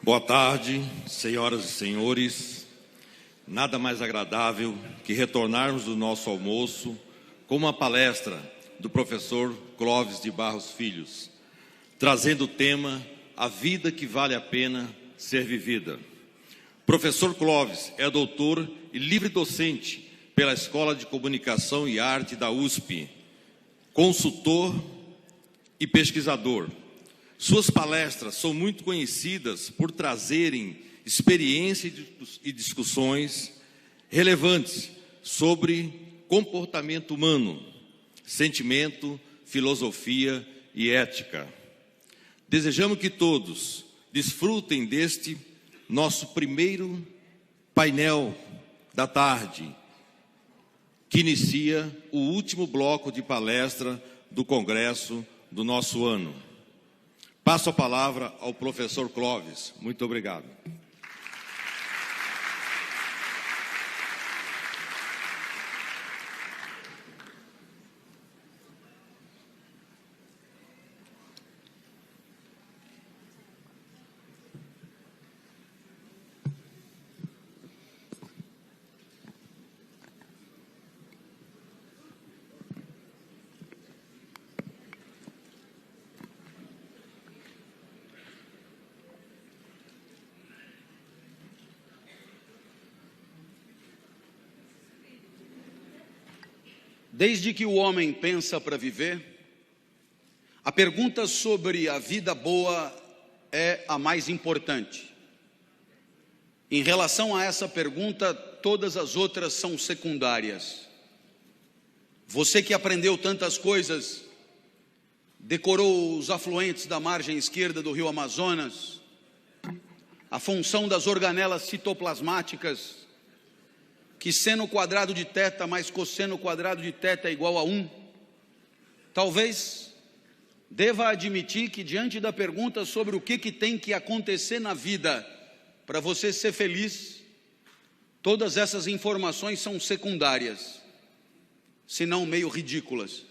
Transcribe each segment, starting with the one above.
Boa tarde, senhoras e senhores. Nada mais agradável que retornarmos do nosso almoço com uma palestra do professor Clóvis de Barros Filhos, trazendo o tema A Vida que Vale a Pena Ser Vivida. Professor Clóvis é doutor e livre docente pela Escola de Comunicação e Arte da USP, consultor e pesquisador. Suas palestras são muito conhecidas por trazerem experiências e discussões relevantes sobre comportamento humano, sentimento, filosofia e ética. Desejamos que todos desfrutem deste nosso primeiro painel da tarde, que inicia o último bloco de palestra do Congresso do nosso ano. Passo a palavra ao professor Clóvis. Muito obrigado. Desde que o homem pensa para viver, a pergunta sobre a vida boa é a mais importante. Em relação a essa pergunta, todas as outras são secundárias. Você que aprendeu tantas coisas, decorou os afluentes da margem esquerda do rio Amazonas, a função das organelas citoplasmáticas, que seno quadrado de θ mais cosseno quadrado de θ é igual a 1, talvez deva admitir que diante da pergunta sobre o que tem que acontecer na vida para você ser feliz, todas essas informações são secundárias, se não meio ridículas.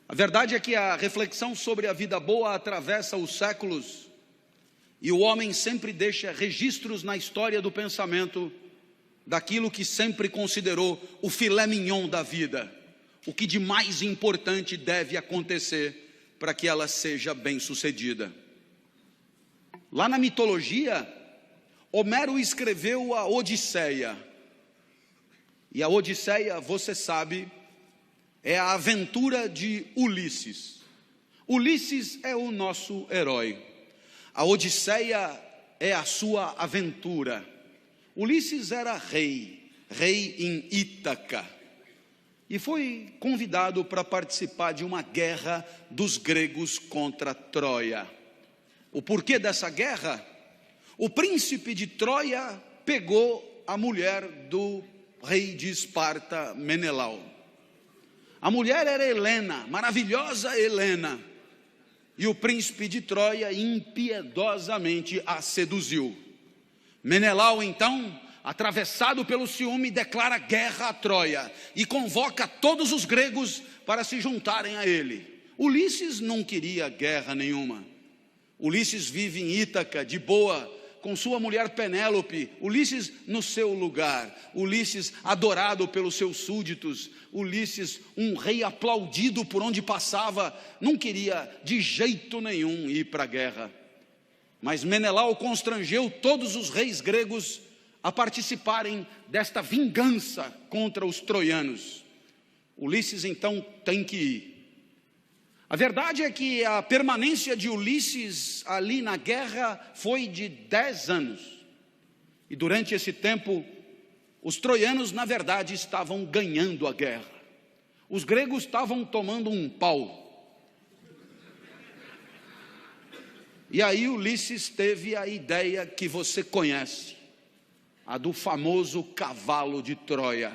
A verdade é que a reflexão sobre a vida boa atravessa os séculos e o homem sempre deixa registros na história do pensamento daquilo que sempre considerou o filé mignon da vida, o que de mais importante deve acontecer para que ela seja bem-sucedida. Lá na mitologia, Homero escreveu a Odisseia, e a Odisseia, você sabe, é a aventura de Ulisses. Ulisses é o nosso herói, a Odisseia é a sua aventura. Ulisses era rei em Ítaca, e foi convidado para participar de uma guerra dos gregos contra Troia. O porquê dessa guerra? O príncipe de Troia pegou a mulher do rei de Esparta, Menelau. A mulher era Helena, maravilhosa Helena, e o príncipe de Troia impiedosamente a seduziu. Menelau, então, atravessado pelo ciúme, declara guerra a Troia e convoca todos os gregos para se juntarem a ele. Ulisses não queria guerra nenhuma. Ulisses vive em Ítaca, de boa, com sua mulher Penélope. Ulisses no seu lugar. Ulisses adorado pelos seus súditos. Ulisses, um rei aplaudido por onde passava, não queria de jeito nenhum ir para a guerra. Mas Menelau constrangeu todos os reis gregos a participarem desta vingança contra os troianos. Ulisses então tem que ir. A verdade é que a permanência de Ulisses ali na guerra foi de 10 anos. E durante esse tempo, os troianos na verdade estavam ganhando a guerra. Os gregos estavam tomando um pau. E aí Ulisses teve a ideia que você conhece, a do famoso cavalo de Troia.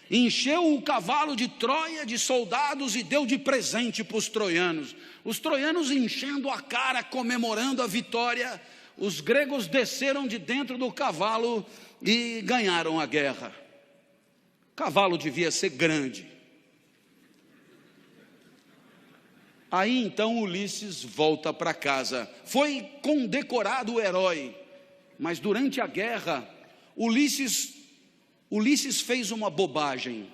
Encheu o cavalo de Troia de soldados e deu de presente para os troianos. Os troianos enchendo a cara, comemorando a vitória, os gregos desceram de dentro do cavalo e ganharam a guerra. O cavalo devia ser grande. Aí então Ulisses volta para casa. Foi condecorado o herói, mas durante a guerra, Ulisses fez uma bobagem.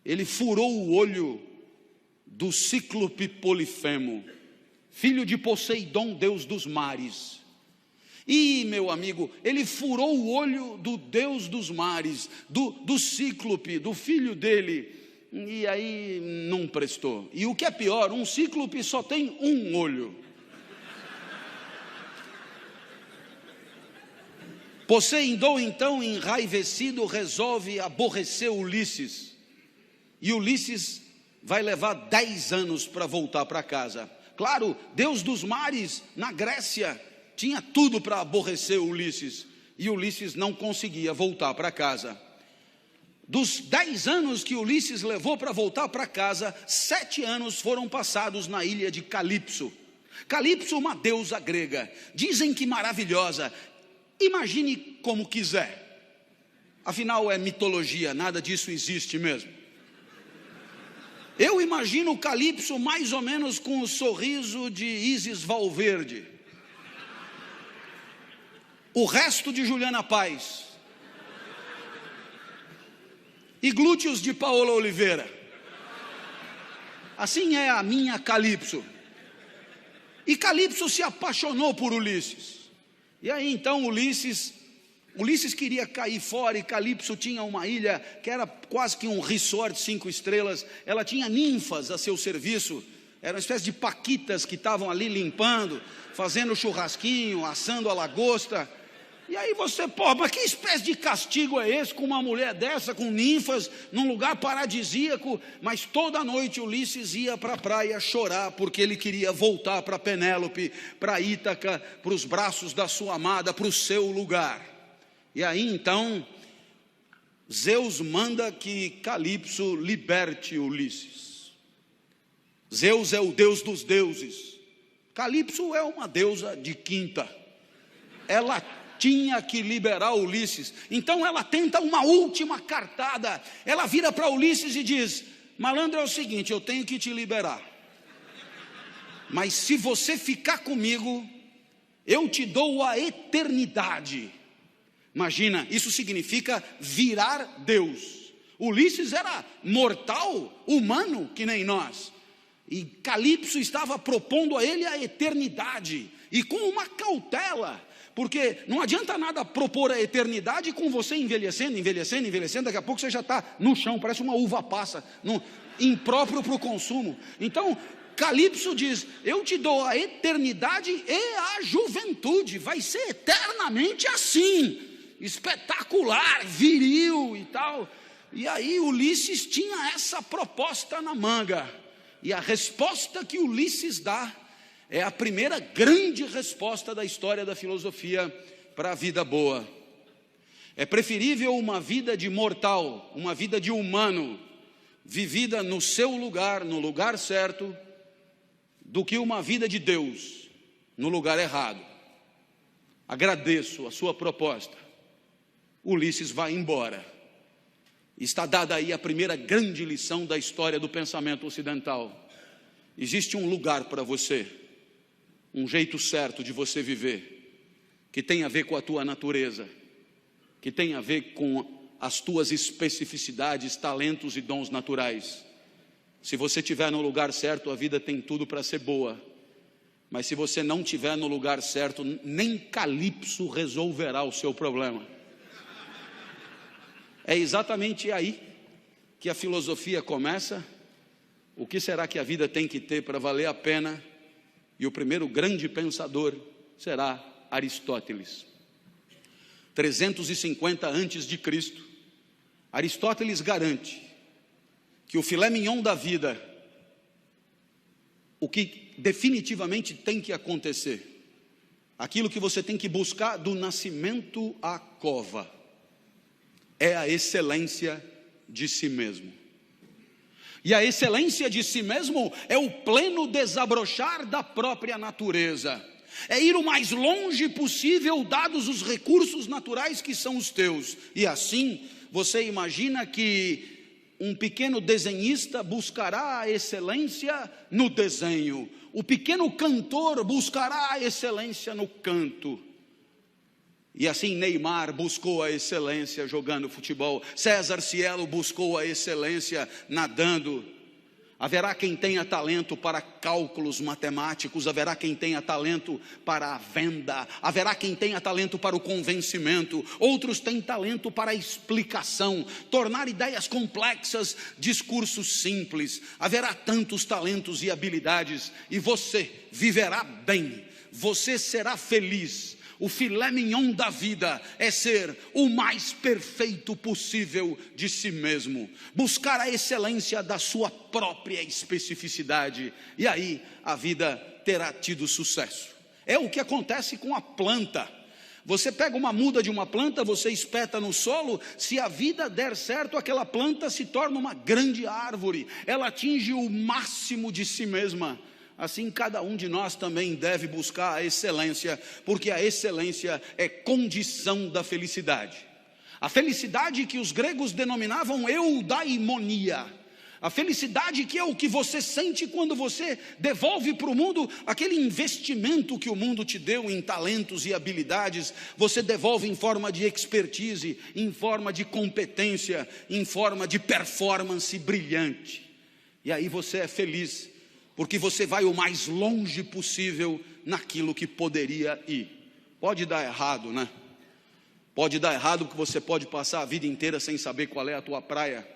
Ele furou o olho do cíclope Polifemo, filho de Poseidon, deus dos mares. E, meu amigo, ele furou o olho do deus dos mares, do cíclope, do filho dele, e aí não prestou. E o que é pior, um cíclope só tem um olho. Poseidon, então, enraivecido, resolve aborrecer Ulisses. E Ulisses vai levar 10 anos para voltar para casa. Claro, deus dos mares, na Grécia, tinha tudo para aborrecer Ulisses. E Ulisses não conseguia voltar para casa. Dos 10 anos que Ulisses levou para voltar para casa, 7 anos foram passados na ilha de Calipso. Calipso, uma deusa grega, dizem que maravilhosa. Imagine como quiser. Afinal é mitologia, nada disso existe mesmo. Eu imagino Calipso mais ou menos com o sorriso de Isis Valverde. O resto de Juliana Paz. E glúteos de Paola Oliveira. Assim é a minha Calipso. E Calipso se apaixonou por Ulisses. E aí então Ulisses queria cair fora, e Calipso tinha uma ilha que era quase que um resort 5 estrelas. Ela tinha ninfas a seu serviço. Era uma espécie de paquitas que estavam ali limpando, fazendo churrasquinho, assando a lagosta. E aí você, mas que espécie de castigo é esse com uma mulher dessa, com ninfas, num lugar paradisíaco? Mas toda noite Ulisses ia para a praia chorar, porque ele queria voltar para Penélope, para Ítaca, para os braços da sua amada, para o seu lugar. E aí então, Zeus manda que Calipso liberte Ulisses. Zeus é o deus dos deuses. Calipso é uma deusa de quinta. Ela tinha que liberar Ulisses. Então ela tenta uma última cartada. Ela vira para Ulisses e diz: malandro, é o seguinte, eu tenho que te liberar. Mas se você ficar comigo, eu te dou a eternidade. Imagina, isso significa virar Deus. Ulisses era mortal, humano, que nem nós. E Calipso estava propondo a ele a eternidade. E com uma cautela. Porque não adianta nada propor a eternidade com você envelhecendo, daqui a pouco você já está no chão, parece uma uva passa, impróprio para o consumo. Então, Calipso diz: eu te dou a eternidade e a juventude, vai ser eternamente assim, espetacular, viril e tal. E aí Ulisses tinha essa proposta na manga, e a resposta que Ulisses dá é a primeira grande resposta da história da filosofia para a vida boa. É preferível uma vida de mortal, uma vida de humano, vivida no seu lugar, no lugar certo, do que uma vida de Deus, no lugar errado. Agradeço a sua proposta. Ulisses vai embora. Está dada aí a primeira grande lição da história do pensamento ocidental. Existe um lugar para você, um jeito certo de você viver, que tem a ver com a tua natureza, que tem a ver com as tuas especificidades, talentos e dons naturais. Se você estiver no lugar certo, a vida tem tudo para ser boa. Mas se você não estiver no lugar certo, nem Calipso resolverá o seu problema. É exatamente aí que a filosofia começa. O que será que a vida tem que ter para valer a pena? E o primeiro grande pensador será Aristóteles. 350 antes de Cristo, Aristóteles garante que o filé mignon da vida, o que definitivamente tem que acontecer, aquilo que você tem que buscar do nascimento à cova, é a excelência de si mesmo. E a excelência de si mesmo é o pleno desabrochar da própria natureza. É ir o mais longe possível, dados os recursos naturais que são os teus. E assim, você imagina que Um pequeno desenhista buscará a excelência no desenho. O pequeno cantor buscará a excelência no canto. E assim Neymar buscou a excelência jogando futebol. César Cielo buscou a excelência nadando. Haverá quem tenha talento para cálculos matemáticos, haverá quem tenha talento para a venda, haverá quem tenha talento para o convencimento, outros têm talento para a explicação, tornar ideias complexas, discursos simples. Haverá tantos talentos e habilidades, e você viverá bem, você será feliz. O filé mignon da vida é ser o mais perfeito possível de si mesmo, buscar a excelência da sua própria especificidade, e aí a vida terá tido sucesso. É o que acontece com a planta. Você pega uma muda de uma planta, você espeta no solo, se a vida der certo, aquela planta se torna uma grande árvore, ela atinge o máximo de si mesma. Assim, cada um de nós também deve buscar a excelência, porque a excelência é condição da felicidade. A felicidade que os gregos denominavam eudaimonia. A felicidade que é o que você sente quando você devolve para o mundo aquele investimento que o mundo te deu em talentos e habilidades. Você devolve em forma de expertise, em forma de competência, em forma de performance brilhante. E aí você é feliz, porque você vai o mais longe possível naquilo que poderia ir. Pode dar errado, né? Pode dar errado porque você pode passar a vida inteira sem saber qual é a tua praia.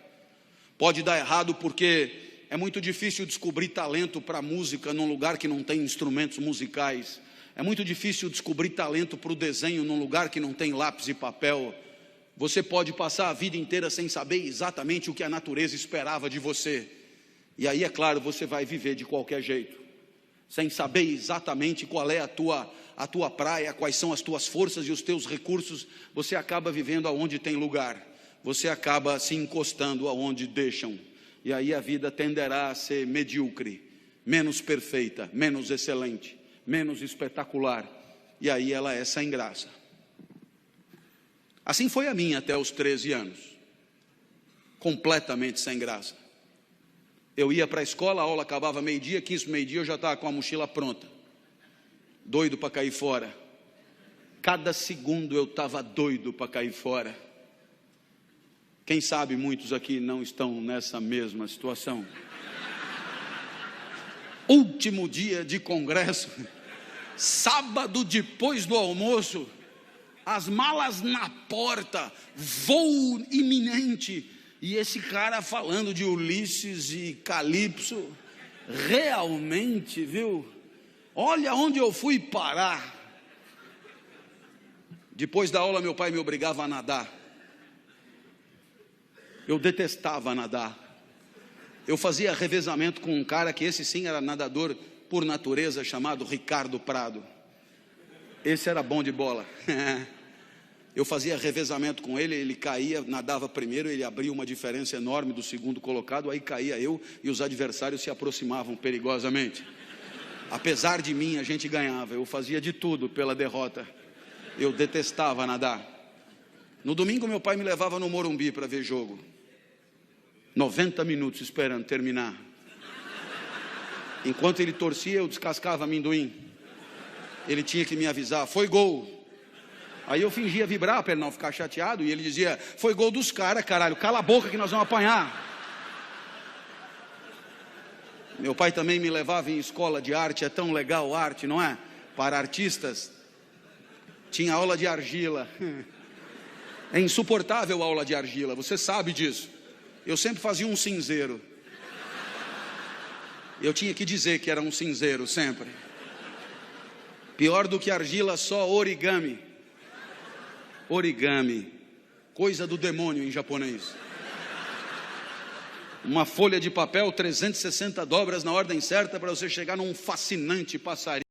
Pode dar errado porque é muito difícil descobrir talento para música num lugar que não tem instrumentos musicais. É muito difícil descobrir talento para o desenho num lugar que não tem lápis e papel. Você pode passar a vida inteira sem saber exatamente o que a natureza esperava de você. E aí, é claro, você vai viver de qualquer jeito, sem saber exatamente qual é a tua praia, quais são as tuas forças e os teus recursos. Você acaba vivendo aonde tem lugar, você acaba se encostando aonde deixam. E aí a vida tenderá a ser medíocre, menos perfeita, menos excelente, menos espetacular. E aí ela é sem graça. Assim foi a minha até os 13 anos, completamente sem graça. Eu ia para a escola, a aula acabava meio-dia, 15 meio-dia eu já estava com a mochila pronta, doido para cair fora. Cada segundo eu estava doido para cair fora. Quem sabe muitos aqui não estão nessa mesma situação. Último dia de congresso, sábado depois do almoço, as malas na porta, voo iminente. E esse cara falando de Ulisses e Calipso, realmente, viu? Olha onde eu fui parar. Depois da aula, meu pai me obrigava a nadar. Eu detestava nadar. Eu fazia revezamento com um cara que esse sim era nadador por natureza, chamado Ricardo Prado. Esse era bom de bola. Eu fazia revezamento com ele, ele caía, nadava primeiro, ele abria uma diferença enorme do segundo colocado, aí caía eu e os adversários se aproximavam perigosamente. Apesar de mim, a gente ganhava, eu fazia de tudo pela derrota. Eu detestava nadar. No domingo, meu pai me levava no Morumbi para ver jogo. 90 minutos esperando terminar. Enquanto ele torcia, eu descascava amendoim. Ele tinha que me avisar, foi gol. Aí eu fingia vibrar para ele não ficar chateado, e ele dizia, foi gol dos caras, caralho, cala a boca que nós vamos apanhar. Meu pai também me levava em escola de arte, é tão legal arte, não é? Para artistas. Tinha aula de argila. É insuportável a aula de argila, você sabe disso. Eu sempre fazia um cinzeiro. Eu tinha que dizer que era um cinzeiro, sempre. Pior do que argila, só origami. Origami, coisa do demônio em japonês. Uma folha de papel, 360 dobras na ordem certa para você chegar num fascinante passarinho.